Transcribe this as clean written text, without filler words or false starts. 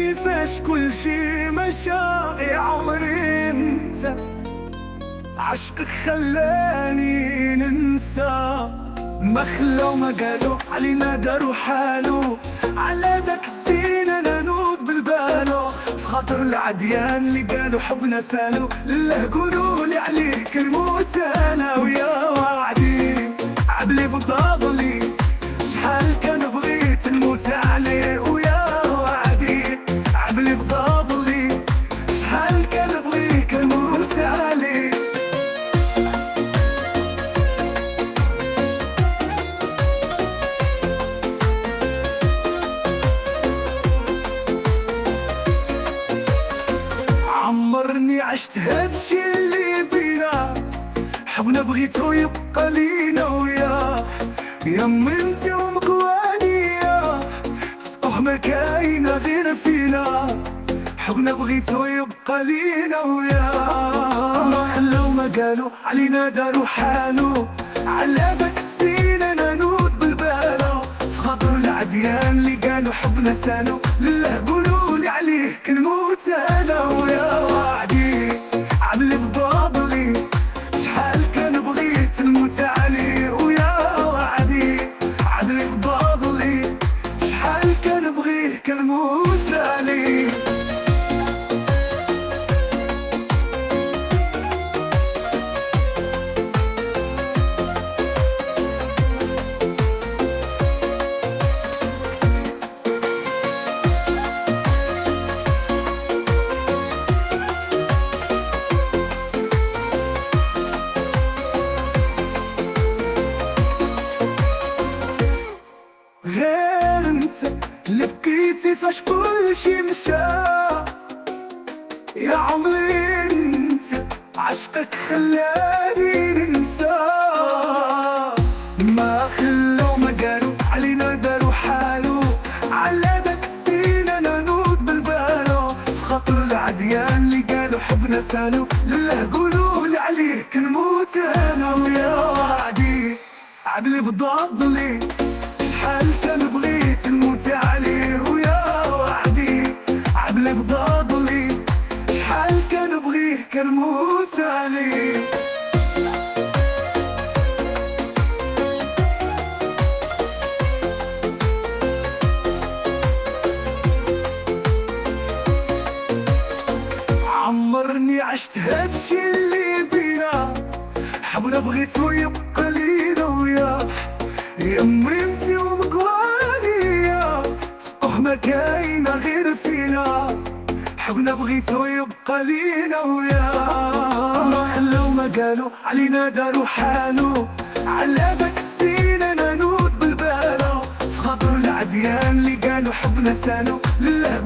كيفاش كل شي مشى يا عمري انت، عشقك خلاني ننسى. ما خلوا ما قالوا علينا داروا حالو، على داك السين انا نوض بالبالو. في خاطر العديان اللي قالوا حبنا سالو، لله قولولي عليه كنموت انا ويا وعدي. عبلي بضابلي شحال كان بغيت نموت عليه ويا وعدي. عبلي بضابلي شحال كان بغيت نموت عليه. عمرني عشت هادشي اللي بينا، حبنا بغيتو يبقى لينا وياه. يا امي انتي ومكوانية سطوح ما كاينة غير فينا، حبنا بغيتو يبقى لينا وياه. ما خلو ما قالوا علينا داروا حالو، على داك السين انا نوض بالبالو. في خاطر العديان اللي قالوا حبنا سالو، لله قولولي عليه كنموت انا ويا وعدي. عبلي بضابلي شحال كان بغيت نموت عليه ويا وعدي. عبلي بضابلي شحال كان بغيه كنموت عليه. غير انت اللي بكيتي فاش كل شي مشى يا عمري انت، عشقك خلاني ننسى. ما خلوا ما قالوا علينا داروا حالو، على داك السين انا نوض بالبالو. في خاطر العديان اللي قالوا حبنا سالو، لله قولولي عليه كنموت انا ويا وعدي. عبلي بضابلي شحال كان بغيت نموت عليه ويا وعدي. عبلي بضابلي شحال كان بغيه كنموت عليه. عمرني عشت هادشي اللي بينا، حبنا بغيتو يبقى لينا وياه. يا امي انتي ومكوانية سطوح ما كاينة غير فينا، حبنا بغيتو يبقى لينا وياه. ما خلو ما قالوا علينا داروا حالو، على داك السين انا نوض بالبالو. في خاطر العديان اللي قالوا حبنا سالو، لله